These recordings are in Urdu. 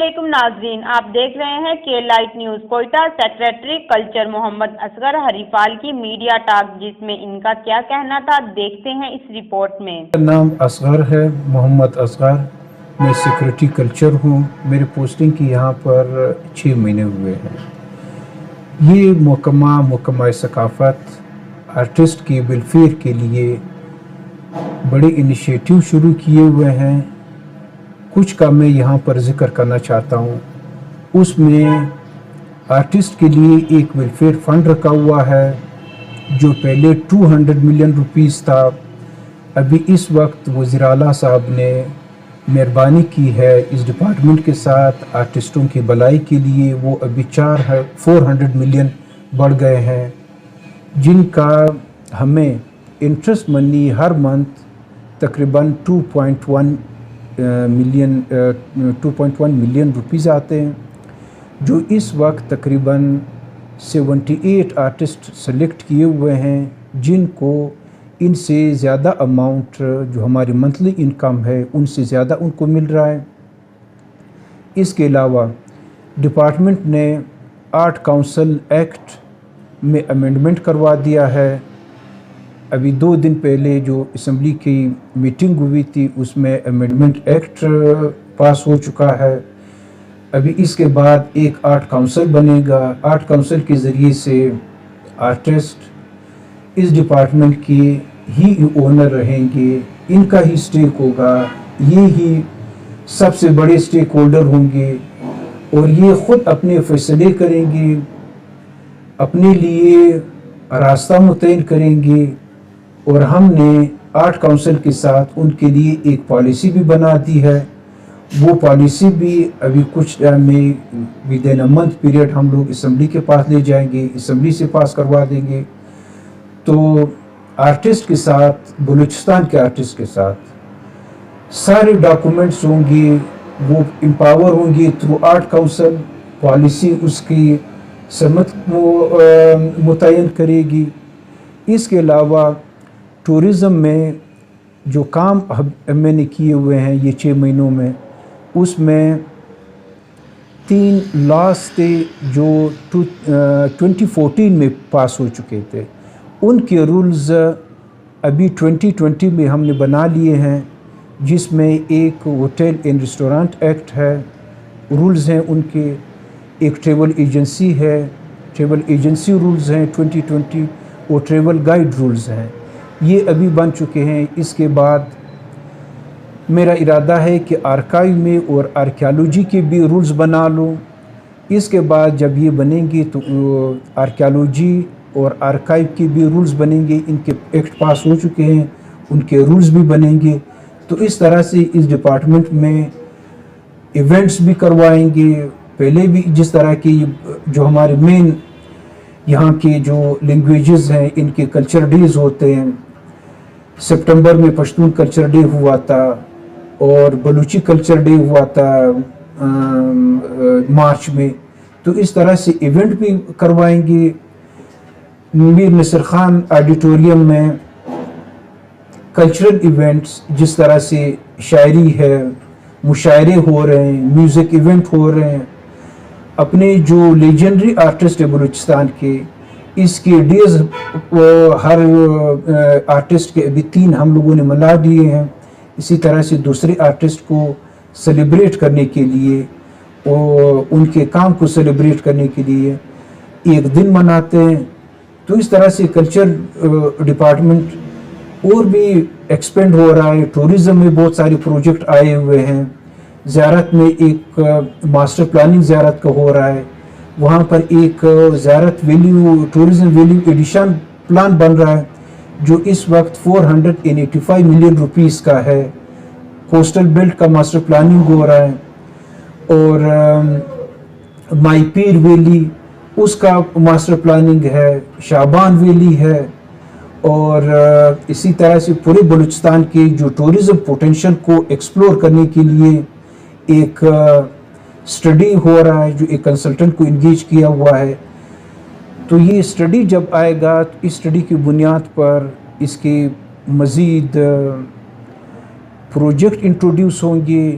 علیکم ناظرین، آپ دیکھ رہے ہیں کے light news Quetta. Secretary culture Muhammad Asghar Haripal کی میڈیا ٹاک، جس میں ان کا کیا کہنا تھا، دیکھتے ہیں اس رپورٹ میں۔ میرا نام اصغر ہے، محمد اصغر۔ میں سیکریٹری کلچر ہوں۔ میری پوسٹنگ کی یہاں پر 6 مہینے ہوئے ہیں۔ یہ محکمہ ثقافت آرٹسٹ کی ویلفیئر کے لیے بڑے انیشیٹو شروع کیے ہوئے ہیں۔ کچھ کا میں یہاں پر ذکر کرنا چاہتا ہوں۔ اس میں آرٹسٹ کے لیے ایک ویلفیئر فنڈ رکھا ہوا ہے، جو پہلے 200 ملین روپیز تھا۔ ابھی اس وقت وزیر اعلیٰ صاحب نے مہربانی کی ہے اس ڈپارٹمنٹ کے ساتھ آرٹسٹوں کی بھلائی کے لیے، وہ ابھی 400 ملین بڑھ گئے ہیں، جن کا ہمیں انٹرسٹ منی ہر منتھ تقریباً 2.1 ملین روپیز آتے ہیں، جو اس وقت تقریباً 78 آرٹسٹ سلیکٹ کیے ہوئے ہیں، جن کو ان سے زیادہ اماؤنٹ جو ہماری منتھلی انکم ہے ان سے زیادہ ان کو مل رہا ہے۔ اس کے علاوہ ڈپارٹمنٹ نے آرٹ کونسل ایکٹ میں امینڈمنٹ کروا دیا ہے۔ ابھی 2 دن پہلے جو اسمبلی کی میٹنگ ہوئی تھی، اس میں امینڈمنٹ ایکٹ پاس ہو چکا ہے۔ ابھی اس کے بعد ایک آرٹ کونسل بنے گا۔ آرٹ کونسل کے ذریعے سے آرٹسٹ اس ڈپارٹمنٹ کے ہی اونر رہیں گے، ان کا ہی اسٹیک ہوگا، یہ ہی سب سے بڑے اسٹیک ہولڈر ہوں گے، اور یہ خود اپنے فیصلے کریں گے، اپنے لیے راستہ متعین کریں گے۔ اور ہم نے آرٹ کونسل کے ساتھ ان کے لیے ایک پالیسی بھی بنا دی ہے۔ وہ پالیسی بھی ابھی کچھ ٹائم میں ودن اے منتھ پیریڈ ہم لوگ اسمبلی کے پاس لے جائیں گے، اسمبلی سے پاس کروا دیں گے۔ تو آرٹسٹ کے ساتھ، بلوچستان کے آرٹسٹ کے ساتھ سارے ڈاکومنٹس ہوں گے، وہ امپاور ہوں گے تھرو آرٹ کونسل۔ پالیسی اس کی سمت متعین کرے گی۔ اس کے علاوہ ٹورزم میں جو کام میں نے کیے ہوئے ہیں یہ 6 مہینوں میں، اس میں 3 لاس تھے جو 2014 میں پاس ہو چکے تھے۔ ان کے رولز ابھی 2020 میں ہم نے بنا لیے ہیں، جس میں ایک ہوٹل اینڈ ریسٹورانٹ ایکٹ ہے، رولز ہیں ان کے، ایک ٹریول ایجنسی ہے، ٹریول ایجنسی رولز ہیں 2020، اور ٹریول گائیڈ رولز ہیں، یہ ابھی بن چکے ہیں۔ اس کے بعد میرا ارادہ ہے کہ آرکائیو میں اور آرکیالوجی کے بھی رولز بنا لوں۔ اس کے بعد جب یہ بنیں گے تو آرکیالوجی اور آرکائیو کے بھی رولز بنیں گے، ان کے ایکٹ پاس ہو چکے ہیں، ان کے رولز بھی بنیں گے۔ تو اس طرح سے اس ڈپارٹمنٹ میں ایونٹس بھی کروائیں گے۔ پہلے بھی جس طرح کی جو ہمارے مین یہاں کے جو لینگویجز ہیں، ان کے کلچر ڈیز ہوتے ہیں۔ سپٹمبر میں پشتون کلچر ڈے ہوا تھا، اور بلوچی کلچر ڈے ہوا تھا مارچ میں۔ تو اس طرح سے ایونٹ بھی کروائیں گے۔ میر نصر خان آڈیٹوریم میں کلچرل ایونٹس، جس طرح سے شاعری ہے، مشاعرے ہو رہے ہیں، میوزک ایونٹ ہو رہے ہیں۔ اپنے جو لیجنڈری آرٹسٹ ہے بلوچستان کے، اس کے ڈیز ہر آرٹسٹ کے ابھی 3 ہم لوگوں نے منا دیے ہیں۔ اسی طرح سے دوسرے آرٹسٹ کو سیلیبریٹ کرنے کے لیے، اور ان کے کام کو سیلیبریٹ کرنے کے لیے ایک دن مناتے ہیں۔ تو اس طرح سے کلچر ڈپارٹمنٹ اور بھی ایکسپینڈ ہو رہا ہے۔ ٹورزم میں بہت سارے پروجیکٹ آئے ہوئے ہیں۔ زیارت میں ایک ماسٹر پلاننگ زیارت کا ہو رہا ہے، وہاں پر ایک Ziarat value tourism value addition plan بن رہا ہے، جو اس وقت 485 ملین روپیز کا ہے۔ کوسٹل بیلٹ کا ماسٹر پلاننگ ہو رہا ہے، اور مائی پیر ویلی اس کا ماسٹر پلاننگ ہے، شعبان ویلی ہے، اور اسی طرح سے پورے بلوچستان کے جو ٹورزم پوٹینشل کو ایکسپلور کرنے کے لیے ایک اسٹڈی ہو رہا ہے، جو ایک کنسلٹنٹ کو انگیج کیا ہوا ہے۔ تو یہ اسٹڈی جب آئے گا تو اس اسٹڈی کی بنیاد پر اس کے مزید پروجیکٹ انٹروڈیوس ہوں گے،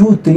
2-3